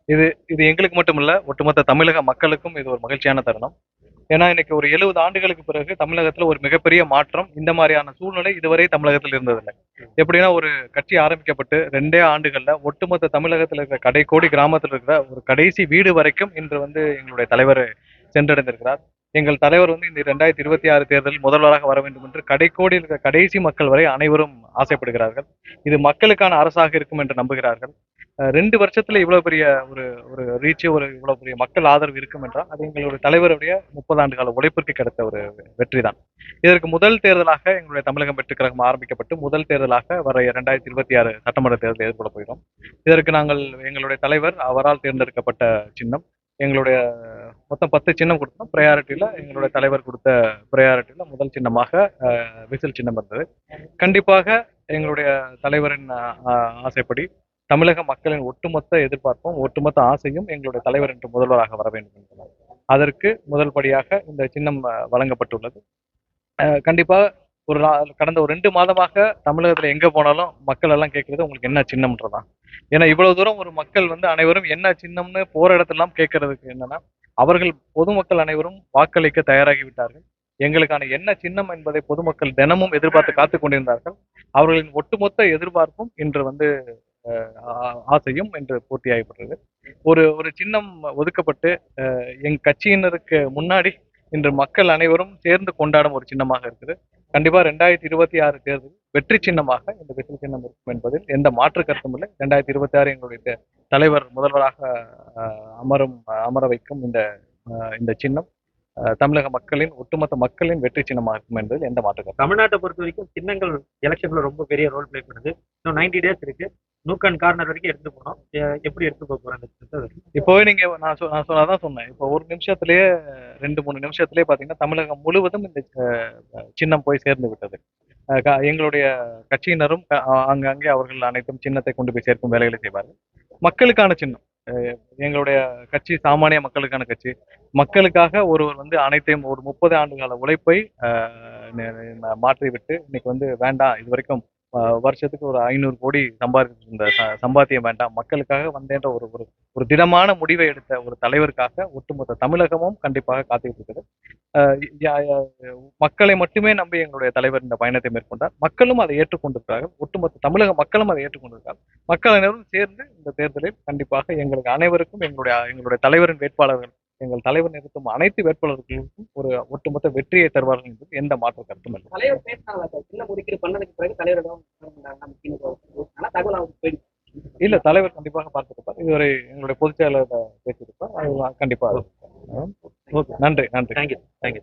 இது இது எங்களுக்கு மட்டும் இல்ல, ஒட்டுமொத்த தமிழக மக்களுக்கும் இது ஒரு மகிழ்ச்சியான தருணம். ஏன்னா இன்னைக்கு ஒரு 70 ஆண்டுகளுக்கு பிறகு தமிழகத்துல ஒரு மிகப்பெரிய மாற்றம். இந்த மாதிரியான சூழ்நிலை இதுவரை தமிழகத்தில் இருந்ததில்லை. எப்படின்னா ஒரு கட்சி ஆரம்பிக்கப்பட்டு 2 ஆண்டுகள்ல ஒட்டுமொத்த தமிழகத்தில் இருக்கிற கடைக்கோடி கிராமத்தில் இருக்கிற ஒரு கடைசி வீடு வரைக்கும் இன்று எங்களுடைய தலைவர் சென்றடைந்திருக்கிறார். எங்கள் தலைவர் இந்த 2026 தேர்தலில் முதல்வராக வர வேண்டும் என்று கடைக்கோடி இருக்கிற கடைசி மக்கள் வரை அனைவரும் ஆசைப்படுகிறார்கள். இது மக்களுக்கான அரசாக இருக்கும் என்று நம்புகிறார்கள். 2 வருஷத்துல இவ்வளவு பெரிய ஒரு ஒரு ரீச், இவ்வளவு பெரிய மக்கள் ஆதரவு இருக்கும் என்றால் அது எங்களுடைய தலைவருடைய 30 ஆண்டு கால உழைப்பிற்கு கிடைத்த ஒரு வெற்றி தான். இதற்கு முதல் தேர்தலாக எங்களுடைய தமிழகம் வெற்றி கழகம் ஆரம்பிக்கப்பட்டு முதல் தேர்தலாக வர 2026 சட்டமன்ற தேர்தலை எதிர்கொள்ள போகிறோம். இதற்கு நாங்கள் எங்களுடைய தலைவர் அவரால் தேர்ந்தெடுக்கப்பட்ட சின்னம், எங்களுடைய மொத்தம் 10 சின்னம் கொடுத்தோம். ப்ரையாரிட்டியில எங்களுடைய தலைவர் கொடுத்த ப்ரையாரிட்டியில முதல் சின்னமாக விசில் சின்னம் இருந்தது. கண்டிப்பாக எங்களுடைய தலைவரின் ஆசைப்படி தமிழக மக்களின் ஒட்டுமொத்த எதிர்பார்ப்பும் ஒட்டுமொத்த ஆசையும் எங்களுடைய தலைவர் என்று முதல்வராக வர வேண்டும் என்பதால் அதற்கு முதல் படியாக இந்த சின்னம் வழங்கப்பட்டுள்ளது. கண்டிப்பா கடந்த ஒரு 2 மாதமாக தமிழகத்துல எங்க போனாலும் மக்கள் எல்லாம் கேட்கறது உங்களுக்கு என்ன சின்னம்ன்றதான். ஏன்னா இவ்வளவு தூரம் ஒரு மக்கள் அனைவரும் என்ன சின்னம்னு போற இடத்தெல்லாம் கேட்கறதுக்கு என்னன்னா, அவர்கள் பொதுமக்கள் அனைவரும் வாக்களிக்க தயாராகி விட்டார்கள். எங்களுக்கான என்ன சின்னம் என்பதை பொதுமக்கள் தினமும் எதிர்பார்த்து காத்துக் கொண்டிருந்தார்கள். அவர்களின் ஒட்டுமொத்த எதிர்பார்ப்பும் இன்று ஆசையும் என்று பூர்த்தியாகப்பட்டது. ஒரு ஒரு சின்னம் ஒதுக்கப்பட்டு எங் கட்சியினருக்கு முன்னாடி இன்று மக்கள் அனைவரும் சேர்ந்து கொண்டாடும் ஒரு சின்னமாக இருக்குது. கண்டிப்பா 2026 தேர்தல் வெற்றி சின்னமாக இந்த வெற்றி சின்னம் இருக்கும் என்பதில் எந்த மாற்று கருத்தும் இல்லை. 2026 எங்களுடைய தலைவர் முதல்வராக அமர வைக்கும் இந்த சின்னம் தமிழக மக்களின் ஒட்டுமொத்த மக்களின் வெற்றி சின்னமாக இருக்கும் என்பதில் எந்த மாற்று கருத்தும். தமிழ்நாட்டை பொறுத்த வரைக்கும் சின்னங்கள் எலெக்ஷன்ல ரொம்ப பெரிய ரோல் பிளே பண்ணுது. இன்னும் 90 டேஸ் இருக்கு. நூக்கன் கார்னர் வரைக்கும் எடுத்து போனோம். எப்படி எடுத்து போக போறாங்க? இப்போ நீங்க நான் சொன்னாதான் சொன்னேன். இப்போ ஒரு நிமிஷத்திலேயே 2-3 நிமிஷத்திலேயே பாத்தீங்கன்னா தமிழகம் முழுவதும் இந்த சின்னம் போய் சேர்ந்து விட்டது. எங்களுடைய கட்சியினரும் அங்கங்கே அவர்கள் அனைத்தும் சின்னத்தை கொண்டு போய் சேர்க்கும் வேலைகளை செய்வார்கள். மக்களுக்கான சின்னம், எங்களுடைய கட்சி சாமானிய மக்களுக்கான கட்சி. மக்களுக்காக ஒருவர் அனைத்தையும் ஒரு 30 ஆண்டு கால உழைப்பை மாற்றிவிட்டு இன்னைக்கு வேண்டாம், இது வரைக்கும் வருஷத்துக்கு ஒரு 500 கோடி சம்பாதிச்சிருந்த சம்பாத்தியம் வேண்டாம், மக்களுக்காக வந்தேன்ற ஒரு ஒரு ஒரு திடமான முடிவை எடுத்த ஒரு தலைவருக்காக ஒட்டுமொத்த தமிழகமும் கண்டிப்பாக காத்துக்கிட்டு இருக்குது. மக்களை மட்டுமே நம்பி எங்களுடைய தலைவர் இந்த பயணத்தை மேற்கொண்டார். மக்களும் அதை ஏற்றுக்கொண்டிருக்கிறார்கள். ஒட்டுமொத்த தமிழக மக்களும் அதை ஏற்றுக்கொண்டிருக்கிறார்கள். மக்கள் அனைவரும் சேர்ந்து இந்த தேர்தலில் கண்டிப்பாக எங்களுக்கு அனைவருக்கும் எங்களுடைய தலைவரின் வேட்பாளர்கள், எங்கள் தலைவர் நிறுத்தும் அனைத்து வேட்பாளர்களுக்கும் ஒரு ஒட்டுமொத்த வெற்றியை தருவார்கள் என்பது எந்த மாற்று கருத்தும் இல்லை. தலைவர் பேசினாங்க சின்ன ஒதுக்கீடு பண்ணதுக்கு பிறகு தலைவரிடம் தகவல் இல்ல, தலைவர் கண்டிப்பாக பார்த்துருப்பார். இதுவரை எங்களுடைய பொதுச் செயலாளர் பேசியிருப்பார். அது கண்டிப்பாக. நன்றி. தேங்க்யூ.